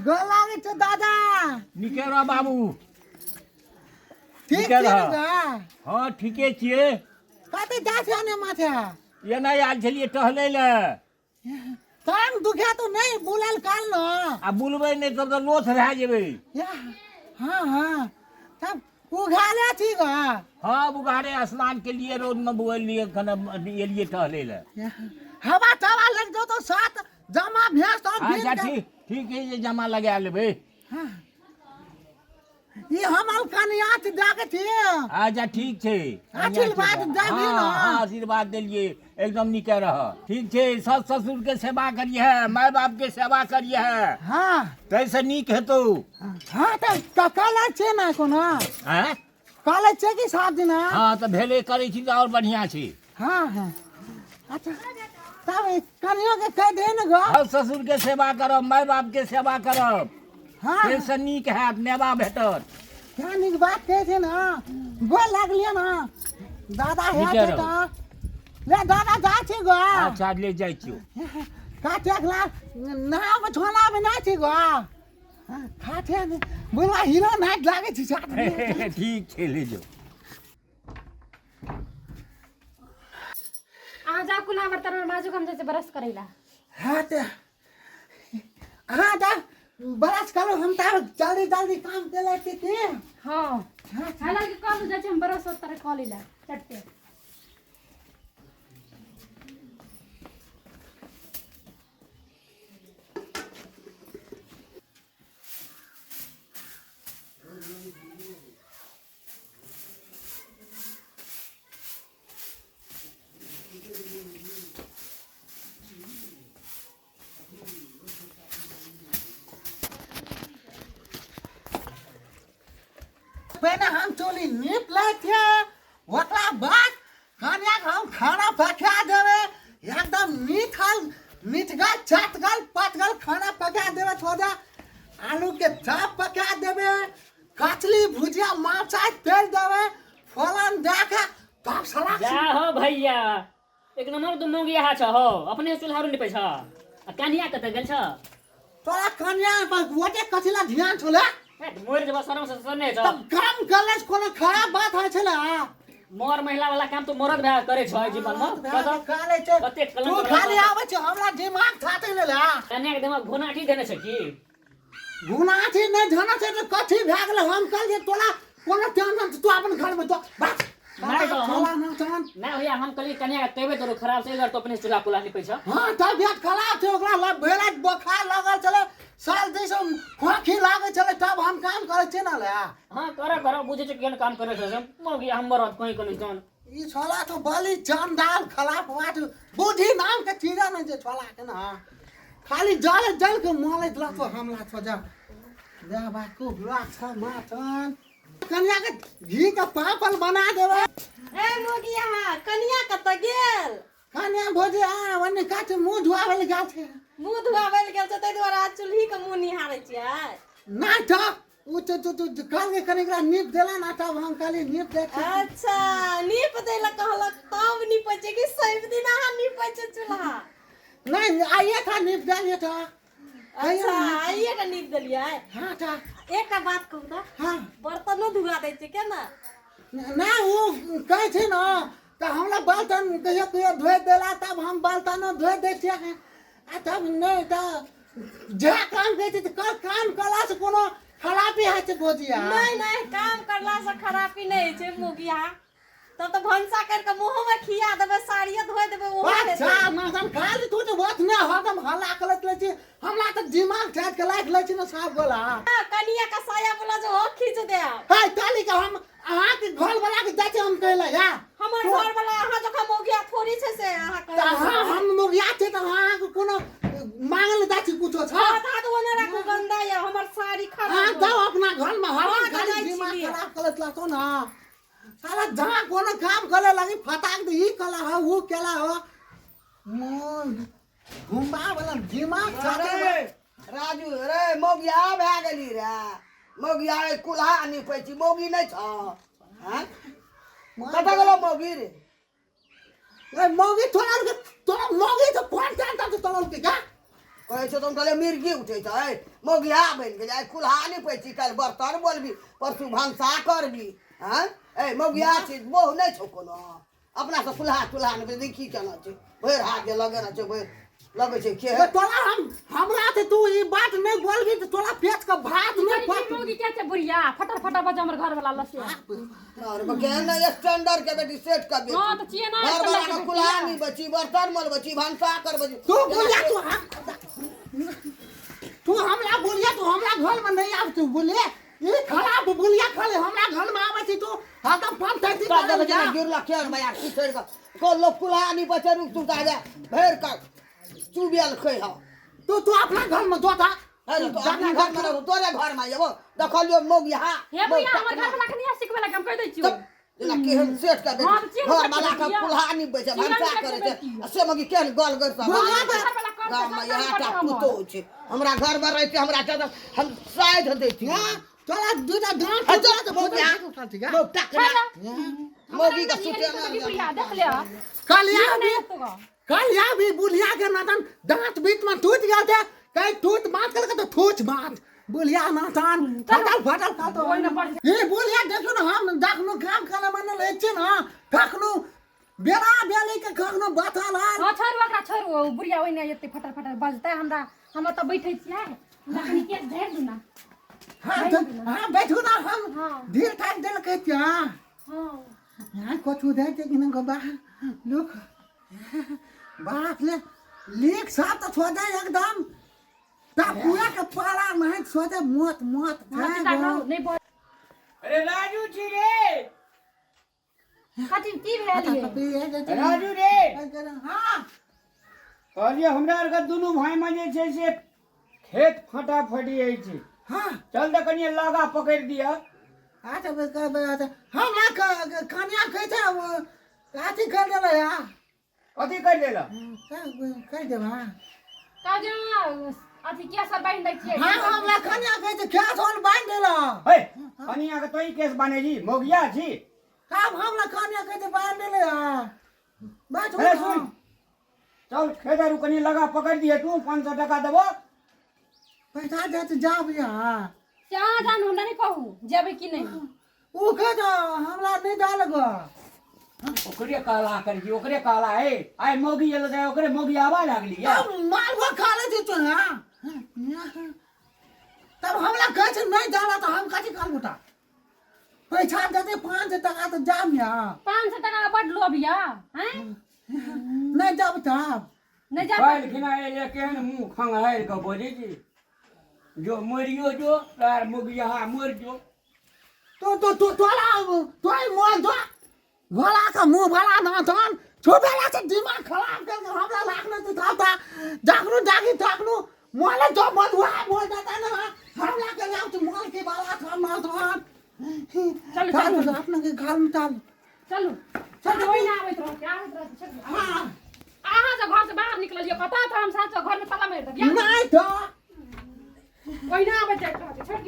गोला के तो दादा निकेरा बाबू ठीक निकेरा है हाँ ठीके छिए कते जा छे ने माथे ये नहीं आल छलिए टहले ले कान दुखे तो नहीं बुलाल काल न आ बुलबे नहीं तब तो लोथ रह जेबे हां हां तब उघाले थी ग हाँ बुगारे स्नान के लिए रोड में बुल लिए खन ये लिए टहले ले हवा तवा लग दो तो साथ जमा भैंस तो अच्छा ठीक है ये जमा लगा लेबे हां ये हमल कन्या थी जाके थी अच्छा ठीक छे आशीर्वाद देबी न हां आशीर्वाद देलिए एकदम निके रह ठीक छे सास ससुर के सेवा करिए है माय बाप के सेवा करिए है हां तैसे नीक हेतौ हां त काला छे ना कोनो हैं काले छे की साथ दिन हां तो भेले करै छी और बढ़िया छी हां हां अच्छा तब कन्या के कह दे न ग सास ससुर के सेवा करब माय बाप के सेवा करब हां तैसे नीक हैत नेवा भेटत क्या निक बात कहे थे ना गोल लागलिए ना दादा है निके तो ले दादा जा छे ग अच्छा ले जाइ छियो काटे गला नाव में छोना में ना छे ग काटे बुला हीरो नाइट लागे छी साथ में ठीक छे ले जो आ जा कुला बर्तन में बाजू कम जैसे बरस करेला हां त हां दा बरस करो हम तार जल्दी जल्दी काम के लेते थे हां हालांकि कल जैसे हम बरस होता रे कॉलेला चटते पहले हम चोली नीप लेते ओकरा बाद कन्या हम खाना पका देवे एकदम मीठगल चटगल पटगल खाना पका देवे थोड़ा आलू के चाप पका देवे कचली भुजिया माछा तेल देवे फलन देके तब सलाह जा हो भैया एक नंबर तुम मोगी यहाँ छ हो अपने चुल्हारू निपै छ आ कन्या कतऽ गेल छ तोरा कन्या पर ओटे कथिला ध्यान छोले मोर जब शरम से सने छ तब काम करले कोनो खराब बात है छला मोर महिला वाला काम तो मरद भए करे छ जीवन में काले छे कते तू कलंक खाली आवे छ हमरा दिमाग थाते ले ला कन्या के दिमाग घुनाठी देने छ की गुनाठी नहीं जाना से तो कथी भए गेल हम कल जे तोला कोनो टेंशन तू अपन घर में तो बस नहीं तो हम ना जान ना भैया हम कली कन्या के तबे तो खराब से इधर तो अपने चूल्हा कुला निपै छ हां तबियत खराब थे ओकरा लब भेला बुखार लागल चले साल जैसे खोखी लागे चले तब हम काम करे छे ना ले हां कर बुझे छ केन काम करे छ मोगी हम मरद कोई कोनी जान ई छोला तो बलि जानदार खराब बात बुद्धि नाम के चीज नहीं जे छोला के ना खाली जल के माले दिला तो हमला छ जा जा बा को ब्लॉक छ माचन कन्या के घी का पापड़ बना देवे ए मोगिया कन्या कत गेल कन्या भोजे आ वने काटे मुंह धुआवे ले गेल छे मुंह धुआबै ल गेल छ तै दुआरे आज चुल्ही के मुंह निहारै छियै ना था उ तो काल के कनिकरा नीप देला ना तब हम खाली नीप दे अच्छा नीप दै ल कहलक तब नीपै छै कि सब दिन अहाँ नीपै छै चूल्हा नहीं आइए था नीप देलिए था अच्छा आइए का नीप देलियै हां था एक बात कहू त हां बर्तनो धुआ दै छै केना ना वो कहे थे ना तो हमरा बर्तन कहियो धोए देला तब हम बर्तन धोए दे छे आ तब नहीं तो जे काम कहते तो काम कला से कोनो खराबी है छै भोजिया नहीं काम करला से खराबी नहीं छै मोगिया तब तो भंसा करके मुंह में खिया देबे साड़िया धोए देबे वो अच्छा मगन खाली तू तो बहुत ने हरदम हल्ला करत ले छी हमरा त दिमाग ठाट के लाग ले छी ना सब गोला कनिया का साया बोला जो हो खींच दे है ताली का हम अहाँ के घर वाला के जाते हम कहला या हमर घर वाला अहाँ जखन मोगिया थोड़ी छै से अहाँ हां हम मोगिया छै त अहाँ के कोनो मांगल दाची कुछो छ था तो ओने राखू गंदा या हमर साड़ी खराब हां जाओ अपना घर में हर खाली दिमाग खराब करत ला तो ना साला जहां कोनो काम करे लगी फटाक दे ई कला हो वो केला हो मोन घुमबा वाला दिमाग अरे राजू रे मोगिया भए गेली रे मोगिया कुल्हा निपै छी मोगी नहीं छ हैं कत गेलो मोगी रे ए मोगी तोरा मोगी तो फोन जानता तो तोरा के का कहै छौ तुम कहले मिर्गी उठै छै मोगिया बनि गेलै कुल्हा नहीं पैची कल बर्तन बोलबी परसू भंसा करबी हैं ए मोगिया छी मोह नहीं छौ कोनो अपना से कुल्हा चूल्हा नहीं देखी केना छै भैर हाथ के लगे ना छै भैर लगे छै के तोरा हमरा से तू ई बात नहीं बोलबी तो तोरा पेट का भात नहीं की मोगी क्या छै बुढ़िया फटर फटर बजा हमर घर वाला लसे और बगैर ना स्टैंडर्ड के बेटी सेट का बेटी हां तो चिए ना घर वाला का कुल्हा नहीं बची बर्तन मल बची भंसा कर बची तू बोलिया तू हमरा बोलिया तू हमरा घर में नहीं आव तू बोले ये खराब बोलिया खाले हमरा घर में आवे छी तू एकदम पान तैती का बजा गिरला खेर में यार की छोड़ का को लोग कुल्हा नहीं बचे रुक तू का जा भैर का चुबियल खै हा तू अपना घर में जोता अरे तो अपना घर में रहो तोरे घर में आबो देखलियो मोगिया हे भैया हमर घर वाला के नहीं सिखबे ला हम कह दै छी जेना केहन सेट का बेटी घर वाला का कुल्हा नहीं बचे भंसा करे छै से मगी केहन गल गर सब गांव में यहाँ का पुतो छै हमरा घर में रहते हमरा त हम साइड दे छी तोरा दूटा दांत तोरा तो मोगिया लोग टकरा मोगी का सुते बुढ़िया देख ले कलिया भी बुढ़िया के नातन दांत बीच में टूट गया थे कहीं टूट मार कर तो ठूच मार बुढ़िया नातन फटल तो ये बुढ़िया देखो ना हम देखनो काम करे मन ले छै ना कखनो बेरा बेली के कखनो बाथल हां छोरू ओकरा छोरू बुढ़िया ओइने एते फटर फटर बजतै हम त बैठै छियै लकड़ी के घेर दू ना हां बैठू ना हम धीर ठाक देल के क्या हां यहाँ कछु दे के कि ना बा लोग बाप ले लेक साथ तो छोड़ दे एकदम पूरा के पाला नहीं सोचे मौत मौत नहीं बोल अरे राजू छी रे कथि की भेलिए राजू रे हां कहलिए हमरा आर के दुनू भाई में जे छै से खेत फटाफटी है छै हां चल त कनिया लगा पकड़ दिया अच्छा हम ना कन्या कहते काठी कर देला यार कथी कर देला कर देबा काजे अथि के सब बांध दै छियै हां हमरा कन्या कहते क्या सोन बांध देला हे कनिया के तोई केस बने जी मोगिया छी हमरा कन्या कहते बांध देले यार बात अरे सुन चल खेदारू कनी लगा पकड़ दिए तू 500 टका देबो पैसा दे तो जा भैया क्या जान हमरा नहीं कहू जेबे कि नहीं ओ कह हमरा नहीं डालगो ओकरे काला कर जी ओकरे काला है आय मोगी ये लगा ओकरे मोगी आवा लागली या मारवा खा ले तू हां तब हमरा कह छ नहीं डाला तो हम कथि कर बेटा पैसा दे 500 टका तो जाम या 500 टका का बड लोभिया हैं नहीं जाब तब नहीं जा काल खिना ये केहन मुंह खंगाइल के बोली जी जो मरियो जो तार मोगिया मर जो तो तोला तोय मोल दो भला का मुंह भला ना तन छोबेला से दिमाग खराब कर हमरा लागने तो था जागरू जागी ताकनु मोले जो मन हुआ बोल देता ना हमरा के लाउ तो मोल के बाला था ना तन चल अपने के घर में चल चलो चल ओइ ना आबैत रहो क्या आबैत रहो चल हां आहा से घर से बाहर निकलियो पता था हम साथ घर में ताला मार दिया नहीं तो ओइ ना आबैत रहो छोड़